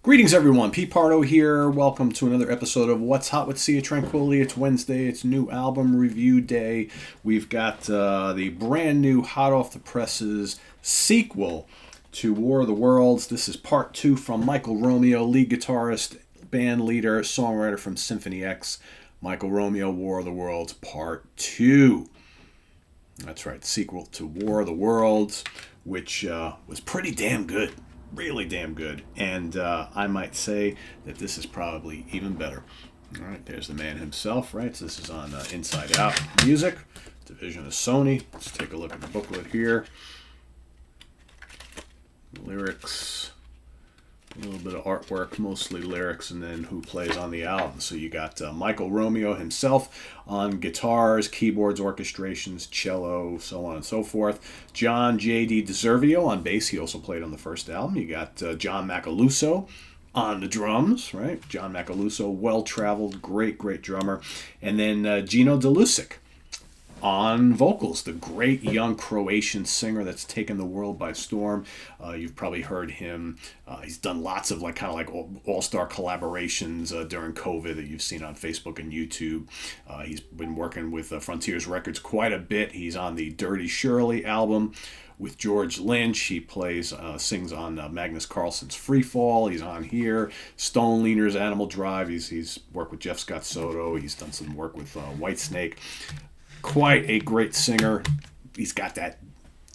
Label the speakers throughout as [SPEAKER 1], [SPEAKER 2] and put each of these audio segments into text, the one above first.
[SPEAKER 1] Greetings, everyone. Pete Pardo here. Welcome to another episode of What's Hot with Sea of Tranquility. It's Wednesday. It's new album review day. We've got the brand new, hot off the presses sequel to War of the Worlds. This is part 2 from Michael Romeo, lead guitarist, band leader, songwriter from Symphony X. Michael Romeo, War of the Worlds, part 2. That's right, sequel to War of the Worlds, which was pretty damn good. Really damn good. And I might say that this is probably even better. All right, there's the man himself, right? So this is on InsideOut Music, division of Sony. Let's take a look at the booklet here. Lyrics, a little bit of artwork, mostly lyrics, and then who plays on the album. So you got Michael Romeo himself on guitars, keyboards, orchestrations, cello, so on and so forth. John J.D. DeServio on bass. He also played on the first album. You got John Macaluso on the drums, right? John Macaluso, well-traveled, great drummer. And then Gino Delusic on vocals, the great young Croatian singer that's taken the world by storm. You've probably heard him. He's done lots of all-star collaborations during COVID that you've seen on Facebook and YouTube. He's been working with Frontiers Records quite a bit. He's on the Dirty Shirley album with George Lynch. He sings on Magnus Carlsen's Free Fall. He's on here. Stone Leaner's Animal Drive. He's worked with Jeff Scott Soto. He's done some work with Whitesnake. Quite a great singer. He's got that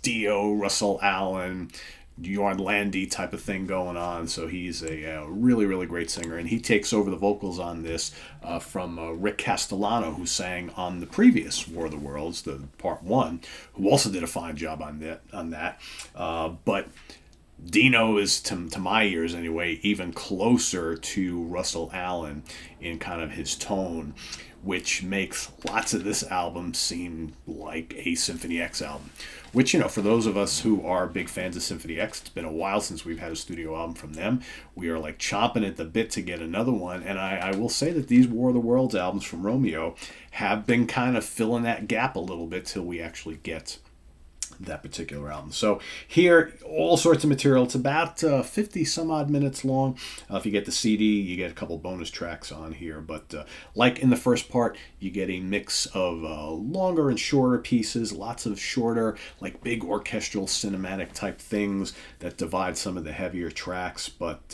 [SPEAKER 1] Dio, Russell Allen, Bjorn Landy type of thing going on. So he's a really great singer. And he takes over the vocals on this from Rick Castellano, who sang on the previous War of the Worlds, the part 1, who also did a fine job on that. But Dino is, to my ears anyway, even closer to Russell Allen in kind of his tone, which makes lots of this album seem like a Symphony X album. Which, for those of us who are big fans of Symphony X, it's been a while since we've had a studio album from them. We are chomping at the bit to get another one. And I will say that these War of the Worlds albums from Romeo have been kind of filling that gap a little bit till we actually get that particular album. So here, all sorts of material. It's about 50 some odd minutes long. If you get the CD, you get a couple bonus tracks on here. But like in the first part, you get a mix of longer and shorter pieces, lots of shorter, big orchestral cinematic type things that divide some of the heavier tracks. But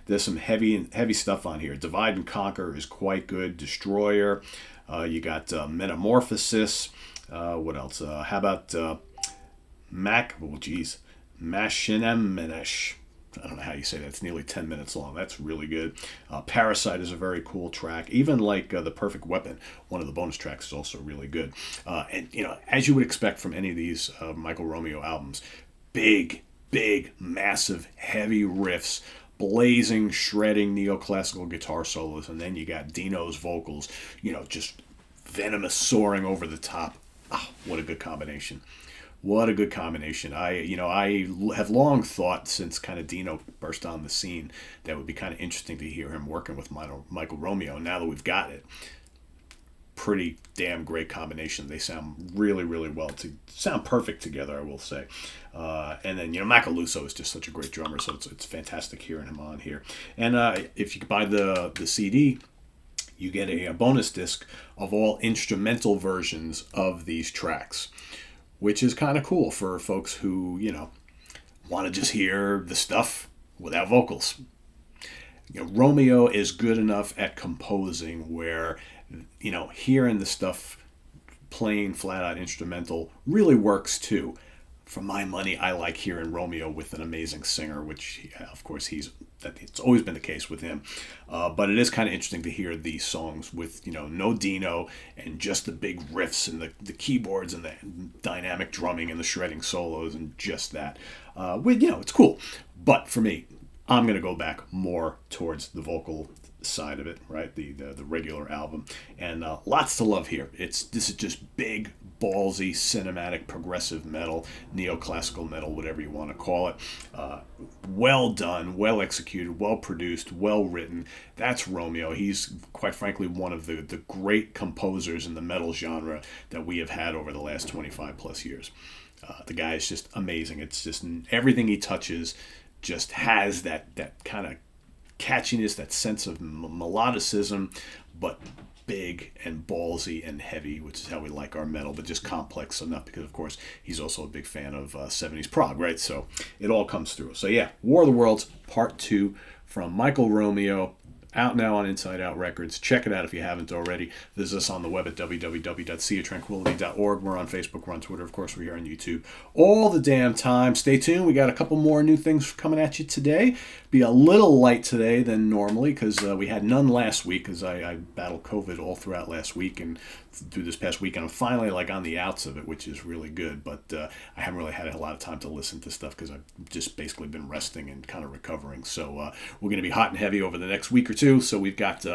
[SPEAKER 1] there's some heavy stuff on here. Divide and Conquer is quite good. Destroyer. You got Metamorphosis. What else? How about Mashinemenesh. I don't know how you say that. It's nearly 10 minutes long. That's really good. Parasite is a very cool track. Even The Perfect Weapon, one of the bonus tracks, is also really good. And, as you would expect from any of these Michael Romeo albums, big, massive, heavy riffs, blazing, shredding neoclassical guitar solos, and then you got Dino's vocals, just venomous soaring over the top. Oh, what a good combination. What a good combination. I have long thought, since kind of Dino burst on the scene, that it would be kind of interesting to hear him working with Michael Romeo. Now that we've got it, pretty damn great combination. They sound really well, sound perfect together, I will say. And then, Macaluso is just such a great drummer, so it's fantastic hearing him on here. And if you buy the CD, you get a bonus disc of all instrumental versions of these tracks, which is kind of cool for folks who, want to just hear the stuff without vocals. Romeo is good enough at composing where, hearing the stuff plain, flat-out instrumental really works too. For my money, I like hearing Romeo with an amazing singer, which, of course, it's always been the case with him. But it is kind of interesting to hear these songs with, no Dino and just the big riffs and the keyboards and the dynamic drumming and the shredding solos and just that. It's cool. But for me, I'm going to go back more towards the vocal side of it, right? The regular album. And lots to love here. This is just big, ballsy, cinematic, progressive metal, neoclassical metal, whatever you want to call it. Well done, well executed, well produced, well written. That's Romeo. He's, quite frankly, one of the great composers in the metal genre that we have had over the last 25 plus years. The guy is just amazing. It's just everything he touches just has that kind of catchiness, that sense of melodicism, but big and ballsy and heavy, which is how we like our metal, but just complex enough because, of course, he's also a big fan of 70s prog, right? So it all comes through. So yeah, War of the Worlds, Part 2 from Michael Romeo, out now on Inside Out Records. Check it out if you haven't already. Visit us on the web at www.seaoftranquility.org. We're on Facebook, we're on Twitter, of course, we're here on YouTube all the damn time. Stay tuned. We got a couple more new things coming at you today. Be a little light today than normally because we had none last week because I battled COVID all throughout last week and through this past week, and I'm finally like on the outs of it, which is really good. But I haven't really had a lot of time to listen to stuff because I've just basically been resting and kind of recovering. So we're going to be hot and heavy over the next week or two. So we've got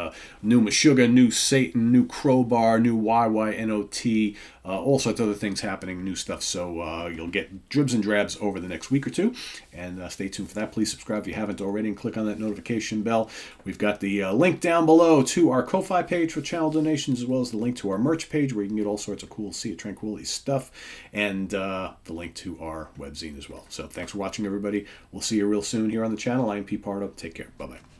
[SPEAKER 1] new Meshuggah, new Satan, new Crowbar, new YYNOT, all sorts of other things happening, new stuff. So you'll get dribs and drabs over the next week or two. And stay tuned for that. Please subscribe if you haven't already and click on that notification bell. We've got the link down below to our Ko-Fi page for channel donations, as well as the link to our merch page where you can get all sorts of cool Sea of Tranquility stuff, and the link to our webzine as well. So thanks for watching, everybody. We'll see you real soon here on the channel. I am Pete Pardo. Take care. Bye-bye.